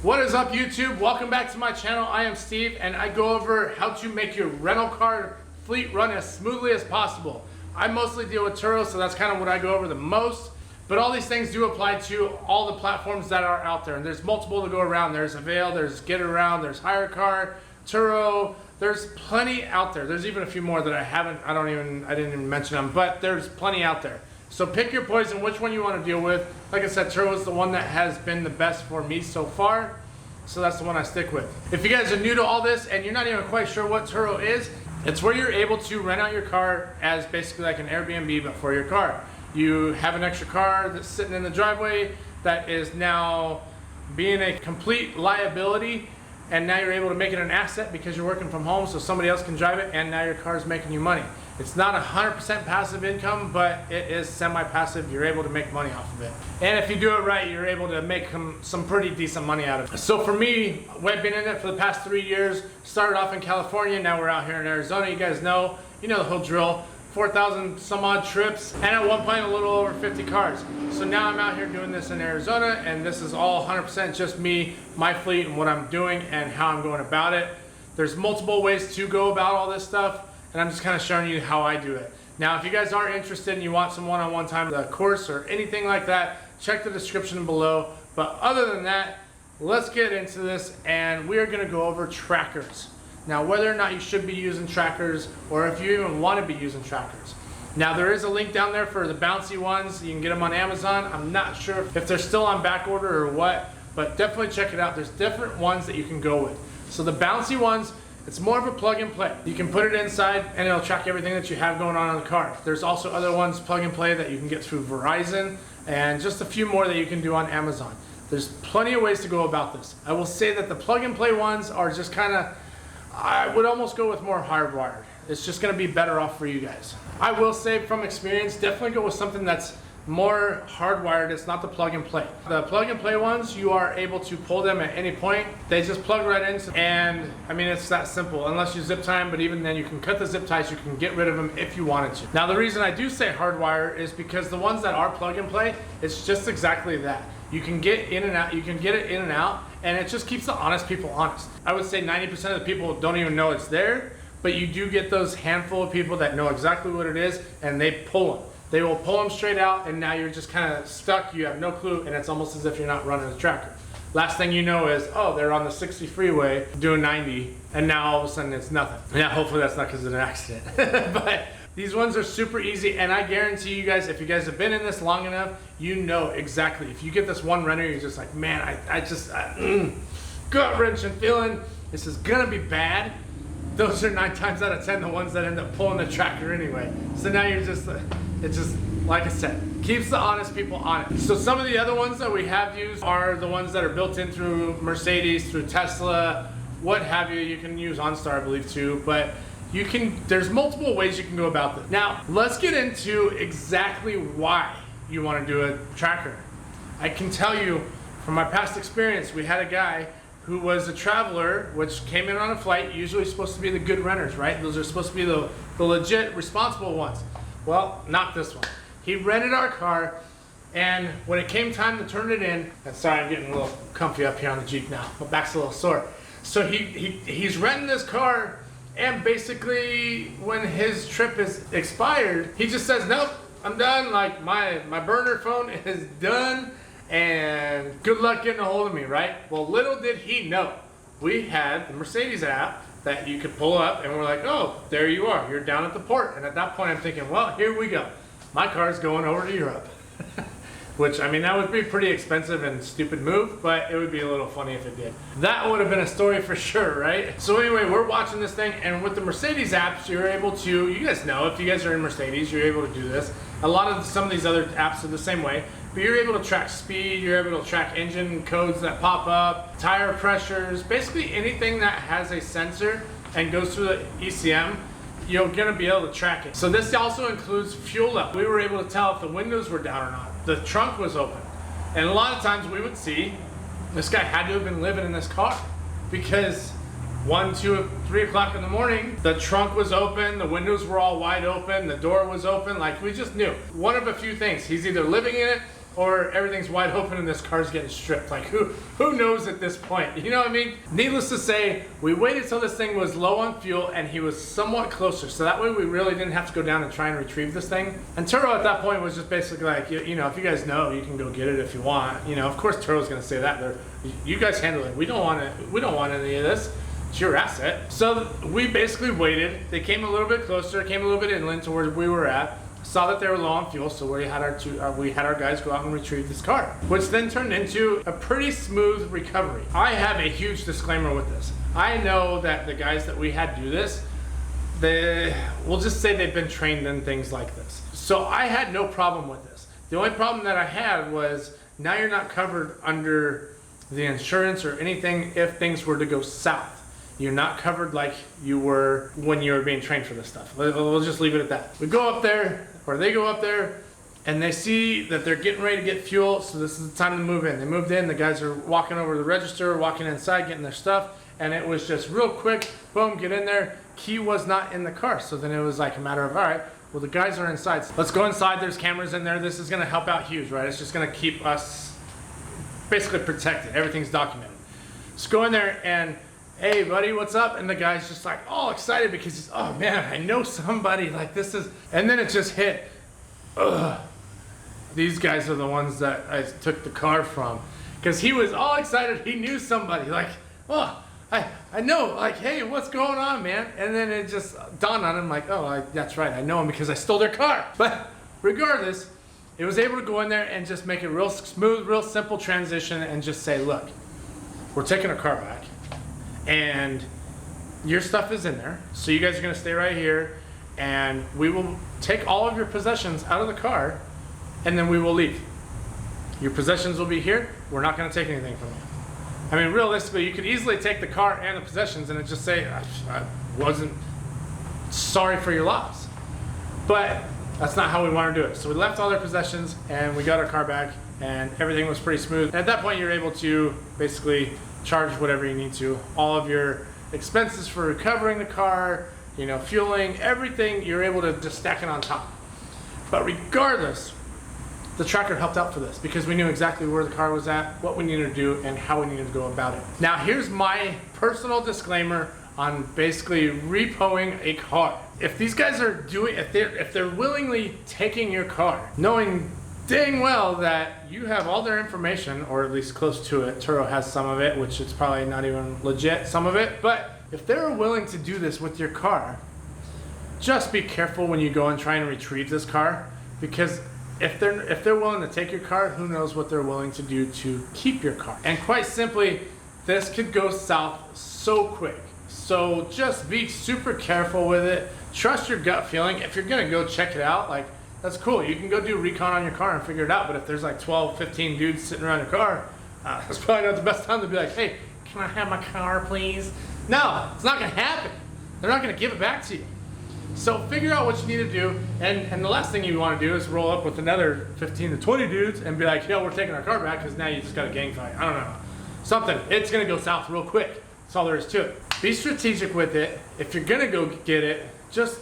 What is up, YouTube? Welcome back to my channel. I am Steve and I go over how to make your rental car fleet run as smoothly as possible. I mostly deal with Turo, so that's kind of what I go over the most. But all these things do apply to all the platforms that are out there, and there's multiple to go around. There's Avail, there's Getaround, there's HireCar, Turo. There's plenty out there. There's even a few more that I didn't even mention them, but there's plenty out there. So pick your poison, which one you want to deal with. Like I said, Turo is the one that has been the best for me so far, so that's the one I stick with. If you guys are new to all this and you're not even quite sure what Turo is, it's where you're able to rent out your car as basically like an Airbnb, but for your car. You have an extra car that's sitting in the driveway that is now being a complete liability, and now you're able to make it an asset because you're working from home, so somebody else can drive it, and now your car is making you money. It's not 100% passive income, but it is semi-passive. You're able to make money off of it. And if you do it right, you're able to make some pretty decent money out of it. So for me, I've been in it for the past 3 years. Started off in California, now we're out here in Arizona. You guys know the whole drill. 4,000 some odd trips, and at one point a little over 50 cars. So now I'm out here doing this in Arizona, and this is all 100% just me, my fleet, and what I'm doing and how I'm going about it. There's multiple ways to go about all this stuff, and I'm just kind of showing you how I do it. Now, if you guys are interested and you want some one-on-one time, the course or anything like that, check the description below. But other than that, let's get into this, and we are going to go over trackers. Now, whether or not you should be using trackers, or if you even want to be using trackers. Now, there is a link down there for the bouncy ones. You can get them on Amazon. I'm not sure if they're still on back order or what, but definitely check it out. There's different ones that you can go with. So the bouncy ones, it's more of a plug and play. You can put it inside and it'll track everything that you have going on in the car. There's also other ones, plug and play, that you can get through Verizon, and just a few more that you can do on Amazon. There's plenty of ways to go about this. I will say that the plug and play ones are just kind of, I would almost go with more hardwired. It's just going to be better off for you guys. I will say from experience, definitely go with something that's more hardwired. It's not the plug and play. The plug and play ones, you are able to pull them at any point. They just plug right in, and I mean, it's that simple, unless you zip tie them, but even then you can cut the zip ties, you can get rid of them if you wanted to. Now, the reason I do say hardwire is because the ones that are plug and play, it's just exactly that. You can get in and out, you can get it in and out, and it just keeps the honest people honest. I would say 90% of the people don't even know it's there, but you do get those handful of people that know exactly what it is, and they pull them. They will pull them straight out, and now you're just kind of stuck, you have no clue, and it's almost as if you're not running a tracker. Last thing you know is, oh, they're on the 60 freeway doing 90, and now all of a sudden it's nothing. Yeah, hopefully that's not because of an accident. But these ones are super easy, and I guarantee you guys, if you guys have been in this long enough, you know exactly. If you get this one renter, you're just like, man, gut-wrenching feeling, this is gonna be bad. Those are 9 times out of 10 the ones that end up pulling the tractor anyway. So now you're just, it's just, like I said, keeps the honest people honest. So some of the other ones that we have used are the ones that are built in through Mercedes, through Tesla, what have you. You can use OnStar, I believe, too, but there's multiple ways you can go about this. Now, let's get into exactly why you want to do a tracker. I can tell you from my past experience, we had a guy who was a traveler, which came in on a flight, usually supposed to be the good renters, right? Those are supposed to be the legit, responsible ones. Well, not this one. He rented our car, and when it came time to turn it in, and sorry, I'm getting a little comfy up here on the Jeep now, my back's a little sore. So he's renting this car, and basically when his trip is expired, he just says, nope, I'm done, like my burner phone is done, and good luck getting a hold of me, right? Well, little did he know, we had the Mercedes app that you could pull up, and we're like, oh, there you are, you're down at the port. And at that point I'm thinking, well, here we go, my car's going over to Europe. Which, I mean, that would be a pretty expensive and stupid move, but it would be a little funny if it did. That would have been a story for sure, right? So anyway, we're watching this thing, and with the Mercedes apps, you're able to, you guys know, if you guys are in Mercedes, you're able to do this. Some of these other apps are the same way, but you're able to track speed, you're able to track engine codes that pop up, tire pressures, basically anything that has a sensor and goes through the ECM, you're gonna be able to track it. So this also includes fuel level. We were able to tell if the windows were down or not. The trunk was open. And a lot of times we would see, this guy had to have been living in this car, because 1, 2, 3 o'clock in the morning, the trunk was open, the windows were all wide open, the door was open, like we just knew. One of a few things, he's either living in it or everything's wide open and this car's getting stripped. Like who knows at this point? You know what I mean? Needless to say, we waited till this thing was low on fuel and he was somewhat closer. So that way we really didn't have to go down and try and retrieve this thing. And Turo at that point was just basically like, you know, if you guys know, you can go get it if you want. You know, of course Turo's gonna say that. You guys handle it. We don't want any of this. It's your asset. So we basically waited. They came a little bit closer, came a little bit inland to where we were at. Saw that they were low on fuel, so we had our guys go out and retrieve this car, which then turned into a pretty smooth recovery. I have a huge disclaimer with this. I know that the guys that we had do this, we'll just say they've been trained in things like this. So I had no problem with this. The only problem that I had was now you're not covered under the insurance or anything if things were to go south. You're not covered like you were when you were being trained for this stuff. We'll just leave it at that. We go up there, or they go up there, and they see that they're getting ready to get fuel, so this is the time to move in. They moved in, the guys are walking over to the register, walking inside, getting their stuff, and it was just real quick, boom, get in there. Key was not in the car, so then it was like a matter of, all right, well, the guys are inside. So let's go inside, there's cameras in there. This is gonna help out huge, right? It's just gonna keep us basically protected. Everything's documented. Let's go in there and, hey buddy, what's up? And the guy's just like all excited because he's, oh man, I know somebody, like this is, and then it just hit, ugh. These guys are the ones that I took the car from. Because he was all excited, he knew somebody, like, oh, I know, like, hey, what's going on, man? And then it just dawned on him, like, oh, that's right, I know him because I stole their car. But regardless, it was able to go in there and just make a real smooth, real simple transition and just say, look, we're taking our car back. And your stuff is in there, so you guys are gonna stay right here, and we will take all of your possessions out of the car, and then we will leave. Your possessions will be here. We're not gonna take anything from you. I mean, realistically, you could easily take the car and the possessions and just say, I wasn't sorry for your loss. But that's not how we want to do it. So we left all their possessions, and we got our car back, and everything was pretty smooth. And at that point, you're able to basically charge whatever you need to. All of your expenses for recovering the car, you know, fueling, everything, you're able to just stack it on top. But regardless, the tracker helped out for this because we knew exactly where the car was at, what we needed to do, and how we needed to go about it. Now here's my personal disclaimer on basically repoing a car. If these guys are doing, if they're willingly taking your car, knowing dang well that you have all their information, or at least close to it. Turo has some of it, which is probably not even legit, some of it. But if they're willing to do this with your car, just be careful when you go and try and retrieve this car, because if they're willing to take your car, who knows what they're willing to do to keep your car. And quite simply, this could go south so quick. So just be super careful with it. Trust your gut feeling. If you're gonna go check it out, like, that's cool. You can go do recon on your car and figure it out. But if there's like 12, 15 dudes sitting around your car, that's probably not the best time to be like, hey, can I have my car, please? No, it's not going to happen. They're not going to give it back to you. So figure out what you need to do. And the last thing you want to do is roll up with another 15 to 20 dudes and be like, yo, we're taking our car back because now you just got a gang fight. I don't know. Something. It's going to go south real quick. That's all there is to it. Be strategic with it. If you're going to go get it, just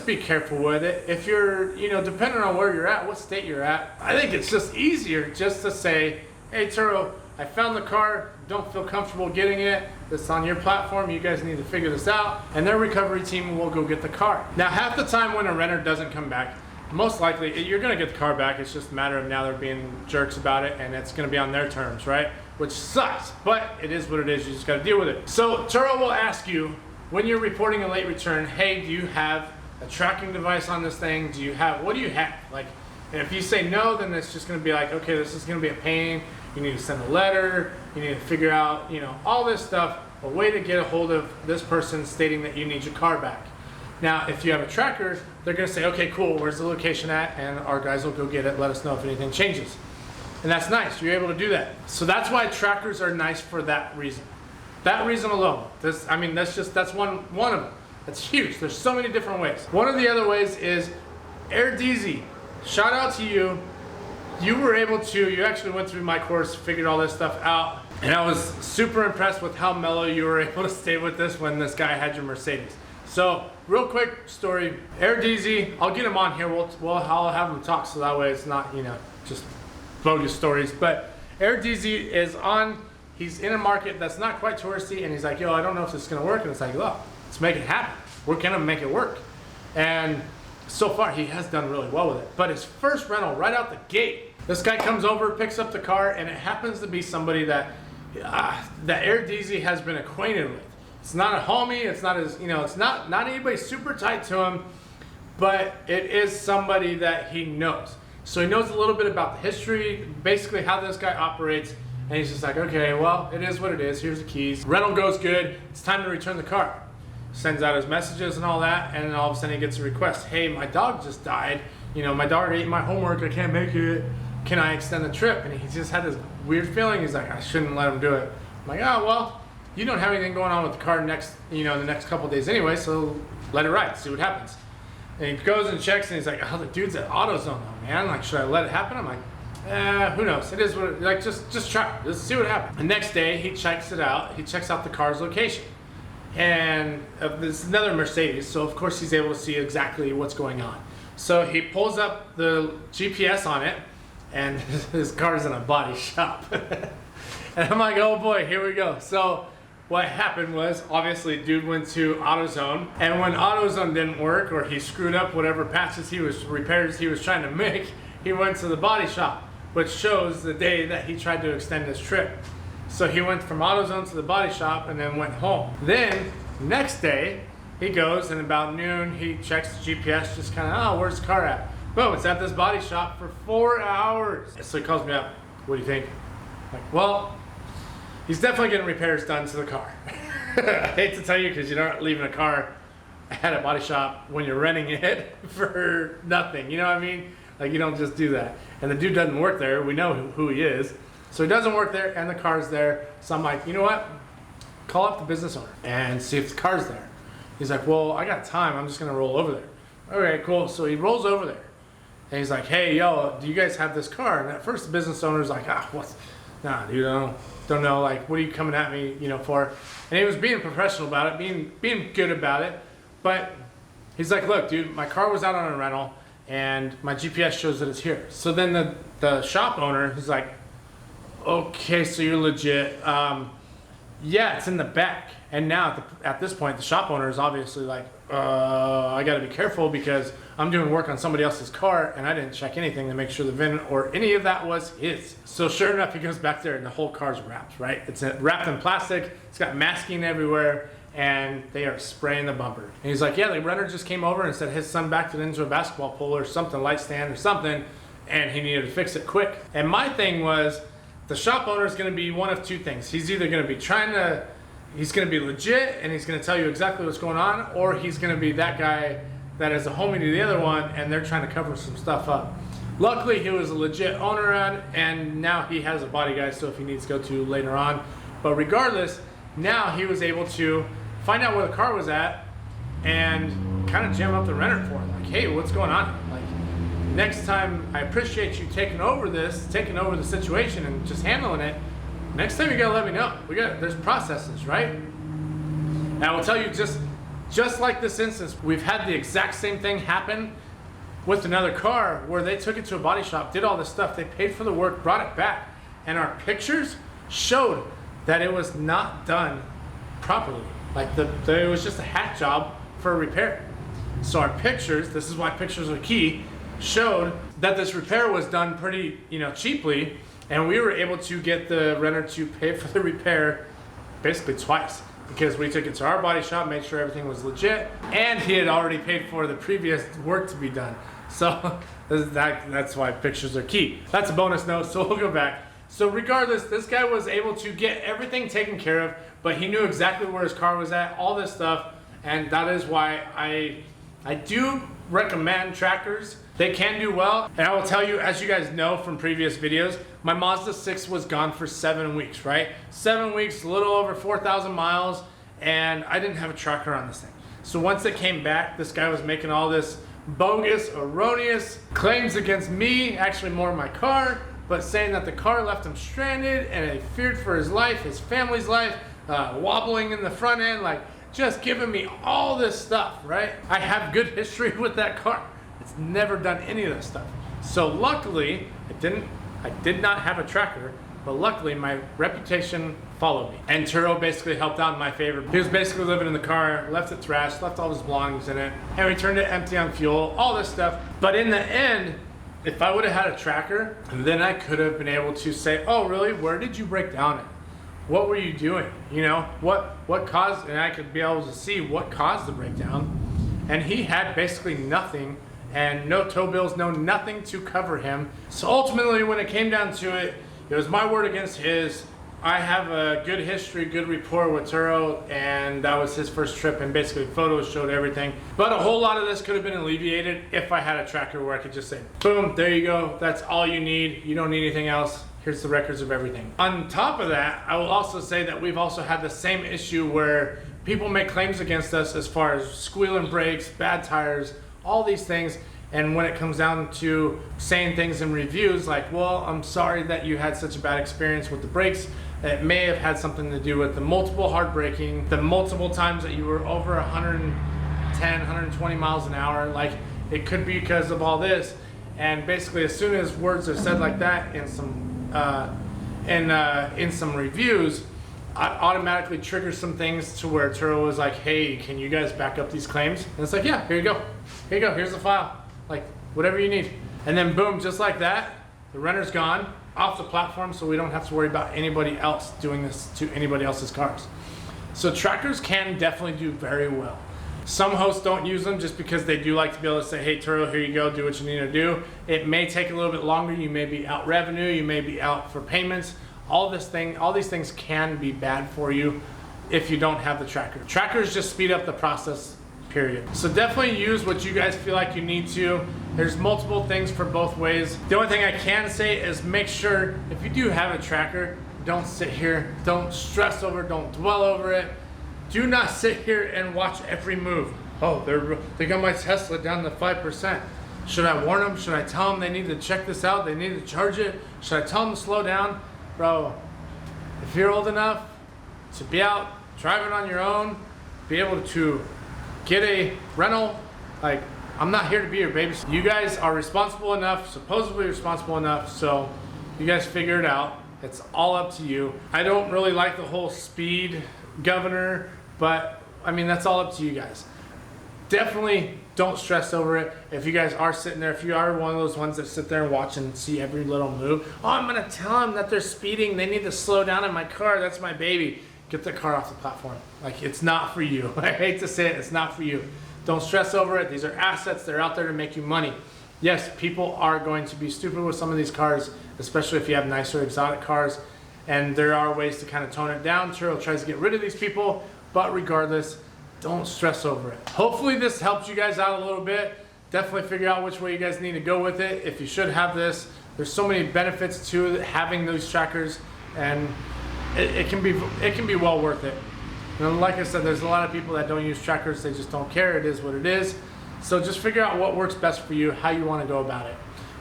be careful with it. If you're, you know, depending on where you're at, what state you're at, I think it's just easier just to say, hey Turo, I found the car, don't feel comfortable getting it. It's on your platform, you guys need to figure this out. And their recovery team will go get the car. Now, half the time when a renter doesn't come back, most likely you're gonna get the car back. It's just a matter of now they're being jerks about it and it's gonna be on their terms, right? Which sucks, but it is what it is, you just gotta deal with it. So Turo will ask you, when you're reporting a late return, hey, do you have a tracking device on this thing? What do you have? Like, and if you say no, then it's just gonna be like, okay, this is gonna be a pain. You need to send a letter, you need to figure out, you know, all this stuff, a way to get a hold of this person stating that you need your car back. Now, if you have a tracker, they're gonna say, okay, cool, where's the location at? And our guys will go get it, let us know if anything changes. And that's nice, you're able to do that. So that's why trackers are nice for that reason. That reason alone. That's one of them. That's huge. There's so many different ways. One of the other ways is AirDeasy. Shout out to you. You actually went through my course, figured all this stuff out, and I was super impressed with how mellow you were able to stay with this when this guy had your Mercedes. So, real quick story. AirDeasy, I'll get him on here. I'll have him talk so that way it's not, you know, just bogus stories. But Air DZ is on, he's in a market that's not quite touristy, and he's like, yo, I don't know if this is gonna work. And it's like, look, let's make it happen. We're gonna make it work. And so far he has done really well with it. But his first rental right out the gate, this guy comes over, picks up the car, and it happens to be somebody that Air DZ has been acquainted with. It's not a homie, it's not his, it's not anybody super tight to him, but it is somebody that he knows. So he knows a little bit about the history, basically how this guy operates, and he's just like, okay, well, it is what it is, here's the keys. Rental goes good, it's time to return the car. Sends out his messages and all that, and then all of a sudden he gets a request. Hey, my dog just died. My dog ate my homework, I can't make it. Can I extend the trip? And he just had this weird feeling. He's like, I shouldn't let him do it. I'm like, oh, well, you don't have anything going on with the car the next couple of days anyway, so let it ride, see what happens. And he goes and checks, and he's like, oh, the dude's at AutoZone though, man. Like, should I let it happen? I'm like, who knows? It is what it, like, just try, just see what happens. The next day, he checks it out. He checks out the car's location. And there's another Mercedes, so of course he's able to see exactly what's going on. So he pulls up the GPS on it, and his car's in a body shop. And I'm like, oh boy, here we go. So what happened was, obviously, dude went to AutoZone, and when AutoZone didn't work, or he screwed up whatever repairs he was trying to make, he went to the body shop, which shows the day that he tried to extend his trip. So he went from AutoZone to the body shop and then went home. Then, next day, he goes, and about noon, he checks the GPS, just kind of, oh, where's the car at? Boom, it's at this body shop for 4 hours. So he calls me up, what do you think? I'm like, well, he's definitely getting repairs done to the car. I hate to tell you, because you're not leaving a car at a body shop when you're renting it for nothing, you know what I mean? Like, you don't just do that. And the dude doesn't work there, we know who he is. So he doesn't work there, and the car's there. So I'm like, you know what? Call up the business owner and see if the car's there. He's like, well, I got time. I'm just going to roll over there. Okay, cool. So he rolls over there. And he's like, hey, yo, do you guys have this car? And at first the business owner's like, what? Nah, dude, I don't know. Like, what are you coming at me, for? And he was being professional about it, being good about it. But he's like, look, dude, my car was out on a rental, and my GPS shows that it's here. So then the shop owner, he's like, okay, so you're legit. Yeah, it's in the back. And now at this point, the shop owner is obviously like, I gotta be careful because I'm doing work on somebody else's car and I didn't check anything to make sure the VIN or any of that was his. So sure enough, he goes back there and the whole car's wrapped, right? It's wrapped in plastic, it's got masking everywhere, and they are spraying the bumper. And he's like, yeah, the renter just came over and said his son backed it into a basketball pole or something, light stand or something, and he needed to fix it quick. And my thing was, the shop owner is going to be one of two things. He's either going to be he's going to be legit and he's going to tell you exactly what's going on, or he's going to be that guy that is a homie to the other one and they're trying to cover some stuff up. Luckily, he was a legit owner and now he has a body guy, so if he needs to go to later on. But regardless, now he was able to find out where the car was at and kind of jam up the renter for him. Like, hey, what's going on? Like, next time, I appreciate you taking over the situation and just handling it. Next time you gotta let me know. There's processes, right? And I will tell you, just like this instance, we've had the exact same thing happen with another car where they took it to a body shop, did all this stuff, they paid for the work, brought it back, and our pictures showed that it was not done properly. Like it was just a hack job for a repair. So our pictures, this is why pictures are key, showed that this repair was done pretty, cheaply, and we were able to get the renter to pay for the repair basically twice because we took it to our body shop, made sure everything was legit, and he had already paid for the previous work to be done. So that's why pictures are key. That's a bonus note, so we'll go back. So regardless, this guy was able to get everything taken care of, but he knew exactly where his car was at, all this stuff, and that is why I do recommend trackers. They can do well, and I will tell you, as you guys know from previous videos, my Mazda 6 was gone for 7 weeks, right? 7 weeks, a little over 4,000 miles, and I didn't have a tracker on this thing. So once it came back, this guy was making all this bogus, erroneous claims against me, actually more my car, but saying that the car left him stranded and he feared for his life, his family's life, wobbling in the front end, like just giving me all this stuff, right? I have good history with that car. It's never done any of that stuff. So luckily, it didn't I did not have a tracker, but luckily my reputation followed me. And Turo basically helped out in my favor. He was basically living in the car, left it thrashed, left all his belongings in it, and returned it empty on fuel, all this stuff. But in the end, if I would have had a tracker, then I could have been able to say, oh really, where did you break down at? What were you doing? You know, what caused, and I could be able to see what caused the breakdown. And he had basically nothing, and no tow bills, no nothing to cover him. So ultimately, when it came down to it, it was my word against his. I have a good history, good rapport with Turo, and that was his first trip, and basically photos showed everything. But a whole lot of this could have been alleviated if I had a tracker where I could just say, boom, there you go, that's all you need. You don't need anything else. Here's the records of everything. On top of that, I will also say that we've also had the same issue where people make claims against us as far as squealing brakes, bad tires, all these things. And when it comes down to saying things in reviews like, well, I'm sorry that you had such a bad experience with the brakes. It may have had something to do with the multiple hard braking, the multiple times that you were over 110, 120 miles an hour. Like, it could be because of all this. And basically, as soon as words are said like that in some reviews, I automatically trigger some things to where Turo was like, hey, can you guys back up these claims? And it's like, yeah, here you go. Here you go, here's the file. Like, whatever you need. And then boom, just like that, the renter's gone off the platform, so we don't have to worry about anybody else doing this to anybody else's cars. So trackers can definitely do very well. Some hosts don't use them just because they do like to be able to say, hey Turo, here you go, do what you need to do. It may take a little bit longer, you may be out revenue, you may be out for payments. All these things can be bad for you if you don't have the tracker. Trackers just speed up the process, period. So definitely use what you guys feel like you need to. There's multiple things for both ways. The only thing I can say is make sure if you do have a tracker, don't sit here, don't stress over it, don't dwell over it. Do not sit here and watch every move. Oh, they got my Tesla down to 5%. Should I warn them? Should I tell them they need to check this out? They need to charge it? Should I tell them to slow down? Bro, if you're old enough to be out driving on your own, be able to get a rental, like, I'm not here to be your babysitter. You guys are responsible enough, supposedly responsible enough, so you guys figure it out. It's all up to you. I don't really like the whole speed governor, but I mean, that's all up to you guys. Definitely don't stress over it. If you guys are sitting there, if you are one of those ones that sit there and watch and see every little move, oh, I'm gonna tell them that they're speeding, they need to slow down in my car, that's my baby. Get the car off the platform. Like, it's not for you. I hate to say it, it's not for you. Don't stress over it. These are assets, they're out there to make you money. Yes, people are going to be stupid with some of these cars, especially if you have nicer exotic cars, and there are ways to kind of tone it down. Turo tries to get rid of these people, but regardless, don't stress over it. Hopefully this helps you guys out a little bit. Definitely figure out which way you guys need to go with it. If you should have this, there's so many benefits to having those trackers, and it can be well worth it. And like I said, there's a lot of people that don't use trackers. They just don't care. It is what it is. So just figure out what works best for you, how you want to go about it.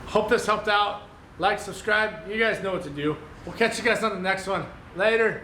Hope this helped out. Like, subscribe. You guys know what to do. We'll catch you guys on the next one. Later.